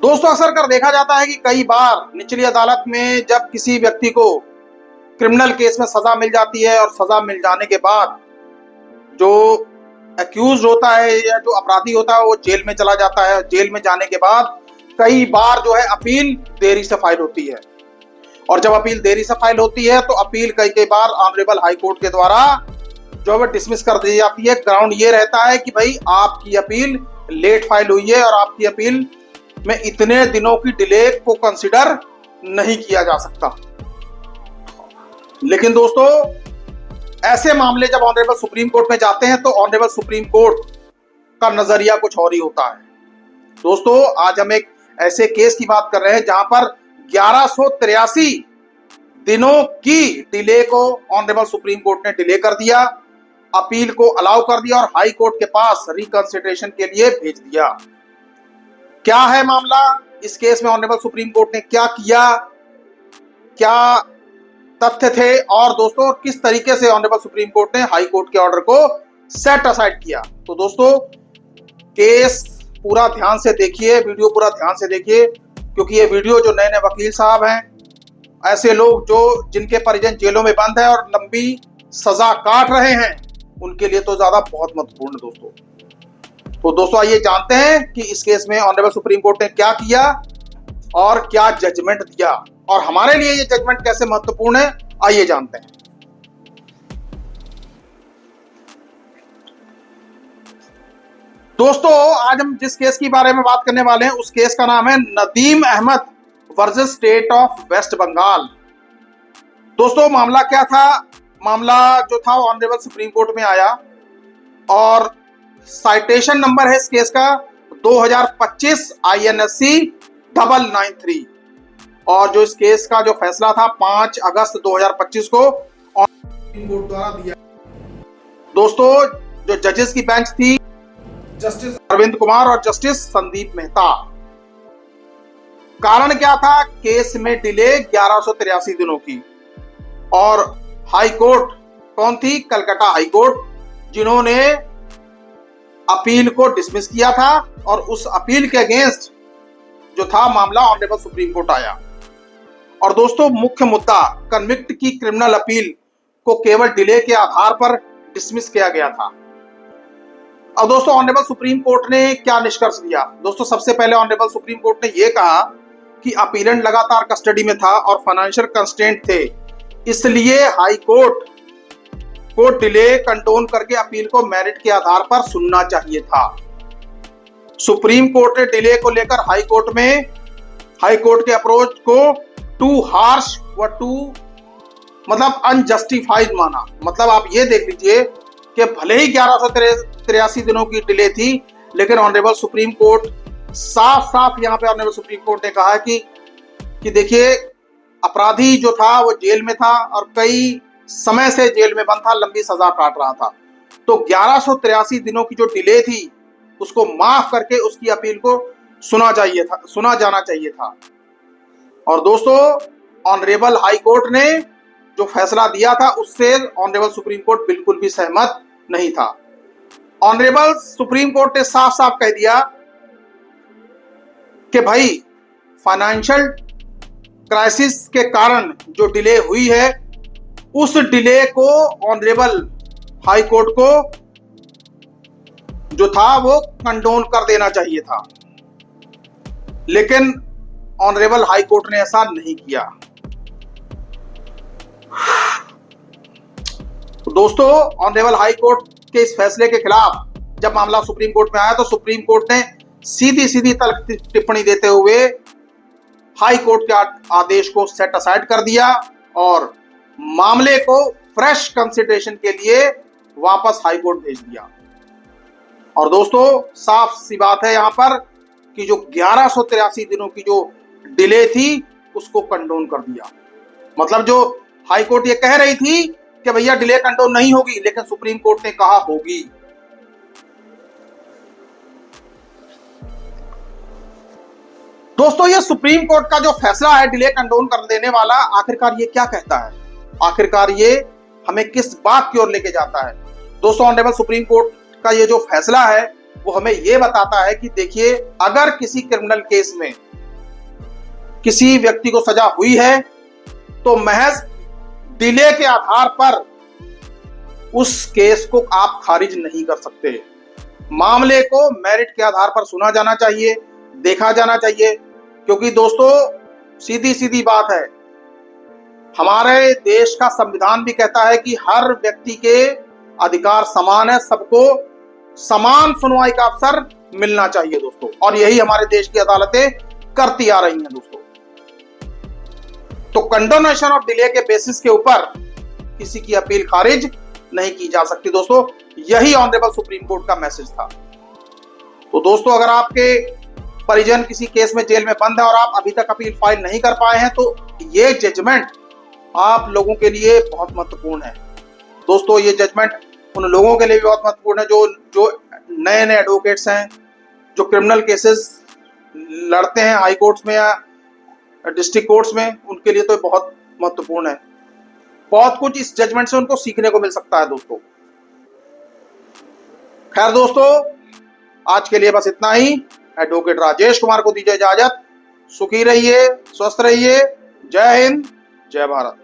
दोस्तों अक्सर कर देखा जाता है कि कई बार निचली अदालत में जब किसी व्यक्ति को क्रिमिनल केस में सजा मिल जाती है और सजा मिल जाने के बाद जो अक्यूज होता है या जो अपराधी होता है वो जेल में चला जाता है। जेल में जाने के बाद कई बार जो है अपील देरी से फाइल होती है और जब अपील देरी से फाइल होती है तो अपील कई कई बार ऑनरेबल हाई कोर्ट के द्वारा जो है डिसमिस कर दी जाती है। ग्राउंड ये रहता है कि भाई आपकी अपील लेट फाइल हुई है और आपकी अपील में इतने दिनों की डिले को कंसिडर नहीं किया जा सकता। लेकिन दोस्तों ऐसे मामले जब ऑनरेबल सुप्रीम कोर्ट में जाते हैं तो ऑनरेबल सुप्रीम कोर्ट का नजरिया कुछ और ही होता है। दोस्तों आज हम एक ऐसे केस की बात कर रहे हैं जहां पर 1183 दिनों की डिले को ऑनरेबल सुप्रीम कोर्ट ने डिले कर दिया, अपील को अलाउ कर दिया और हाई कोर्ट के पास रिकंसिडरेशन के लिए भेज दिया। क्या है मामला, इस केस में ऑनरेबल सुप्रीम कोर्ट ने क्या किया, क्या तथ्य थे और दोस्तों किस तरीके से ऑनरेबल सुप्रीम कोर्ट ने हाई कोर्ट के ऑर्डर को सेट असाइड किया। तो दोस्तों केस पूरा ध्यान से देखिए, वीडियो पूरा ध्यान से देखिए, क्योंकि ये वीडियो जो नए नए वकील साहब हैं, ऐसे लोग जो जिनके परिजन जेलों में बंद है और लंबी सजा काट रहे हैं, उनके लिए तो ज्यादा बहुत महत्वपूर्ण है दोस्तों। तो दोस्तों आइए जानते हैं कि इस केस में ऑनरेबल सुप्रीम कोर्ट ने क्या किया और क्या जजमेंट दिया और हमारे लिए ये जजमेंट कैसे महत्वपूर्ण है, आइए जानते हैं। दोस्तों आज हम जिस केस के बारे में बात करने वाले हैं उस केस का नाम है Nadeem Ahmed versus state of West Bengal. दोस्तों मामला क्या था, मामला जो था ऑनरेबल सुप्रीम कोर्ट में आया और साइटेशन नंबर है इस केस का 2025 INSC 993 और जो इस केस का जो फैसला था 5 अगस्त 2025 को सुप्रीम कोर्ट द्वारा दिया। दोस्तों जो जजेस की बेंच थी जस्टिस अरविंद कुमार और जस्टिस संदीप मेहता। कारण क्या था, केस में डिले 1183 दिनों की और हाई कोर्ट कौन थी, कलकत्ता हाई कोर्ट, जिन्होंने अपील को डिसमिस किया था और उस अपील के अगेंस्ट जो था मामला ऑनरेबल सुप्रीम कोर्ट आया। और दोस्तों मुख्य मुद्दा कन्विक्ट की क्रिमिनल अपील को केवल डिले के आधार पर डिसमिस किया गया था। अब दोस्तों ऑनरेबल सुप्रीम कोर्ट ने क्या निष्कर्ष दिया। दोस्तों सबसे पहले ऑनरेबल सुप्रीम कोर्ट ने यह कहा कि अपीलेंट लगातार कस्टडी में था और फाइनेंशियल कंस्ट्रेंट थे, इसलिए हाई कोर्ट को डिले कंडोन करके अपील को मेरिट के आधार पर सुनना चाहिए था। सुप्रीम कोर्ट ने डिले को लेकर हाई कोर्ट के अप्रोच को टू हार्श व टू मतलब अनजस्टिफाइड माना। मतलब आप ये देख लीजिए कि भले ही 1183 दिनों की डिले थी, लेकिन ऑनरेबल सुप्रीम कोर्ट साफ यहाँ पे ऑनरेबल सुप्रीम कोर्ट ने कहा कि देखिए अपराधी जो था वो जेल में था और कई समय से जेल में बंद था, लंबी सजा काट रहा था, तो 1183 दिनों की जो डिले थी उसको माफ करके उसकी अपील को सुना जाना चाहिए था। और दोस्तों ऑनरेबल हाई कोर्ट ने जो फैसला दिया था उससे ऑनरेबल सुप्रीम कोर्ट बिल्कुल भी सहमत नहीं था। ऑनरेबल सुप्रीम कोर्ट ने साफ साफ कह दिया कि भाई फाइनेंशियल क्राइसिस के कारण जो डिले हुई है उस डिले को ऑनरेबल हाई कोर्ट को जो था वो कंडोन कर देना चाहिए था, लेकिन ऑनरेबल हाई कोर्ट ने ऐसा नहीं किया। तो दोस्तों ऑनरेबल हाई कोर्ट के इस फैसले के खिलाफ जब मामला सुप्रीम कोर्ट में आया तो सुप्रीम कोर्ट ने सीधी तल्ख टिप्पणी देते हुए हाई कोर्ट के आदेश को सेट असाइड कर दिया और मामले को फ्रेश कंसिडरेशन के लिए वापस हाई कोर्ट भेज दिया। और दोस्तों साफ सी बात है यहां पर कि जो 1183 दिनों की जो डिले थी उसको कंडोन कर दिया। मतलब जो हाई कोर्ट ये कह रही थी कि भैया डिले कंडोन नहीं होगी, लेकिन सुप्रीम कोर्ट ने कहा होगी। दोस्तों ये सुप्रीम कोर्ट का जो फैसला है डिले कंडोन कर देने वाला, आखिरकार ये क्या कहता है, आखिरकार ये हमें किस बात की ओर लेके जाता है। दोस्तों ऑनरेबल सुप्रीम कोर्ट का ये जो फैसला है वो हमें ये बताता है कि देखिए अगर किसी क्रिमिनल केस में किसी व्यक्ति को सजा हुई है तो महज डिले के आधार पर उस केस को आप खारिज नहीं कर सकते। मामले को मेरिट के आधार पर सुना जाना चाहिए, देखा जाना चाहिए, क्योंकि दोस्तों सीधी सीधी बात है, हमारे देश का संविधान भी कहता है कि हर व्यक्ति के अधिकार समान है, सबको समान सुनवाई का अवसर मिलना चाहिए दोस्तों, और यही हमारे देश की अदालतें करती आ रही हैं दोस्तों। तो कंडोनेशन ऑफ डिले के बेसिस के ऊपर किसी की अपील खारिज नहीं की जा सकती दोस्तों, यही ऑनरेबल सुप्रीम कोर्ट का मैसेज था। तो दोस्तों अगर आपके परिजन किसी केस में जेल में बंद है और आप अभी तक अपील फाइल नहीं कर पाए हैं तो ये जजमेंट आप लोगों के लिए बहुत महत्वपूर्ण है दोस्तों। ये जजमेंट उन लोगों के लिए भी बहुत महत्वपूर्ण है जो नए नए एडवोकेट्स हैं, जो क्रिमिनल केसेस लड़ते हैं हाई कोर्ट्स में या डिस्ट्रिक्ट कोर्ट्स में, उनके लिए तो बहुत महत्वपूर्ण है। बहुत कुछ इस जजमेंट से उनको सीखने को मिल सकता है दोस्तों। खैर दोस्तों, आज के लिए बस इतना ही। एडवोकेट राजेश कुमार को दीजिए इजाजत। सुखी रहिए, स्वस्थ रहिए। जय हिंद, जय भारत।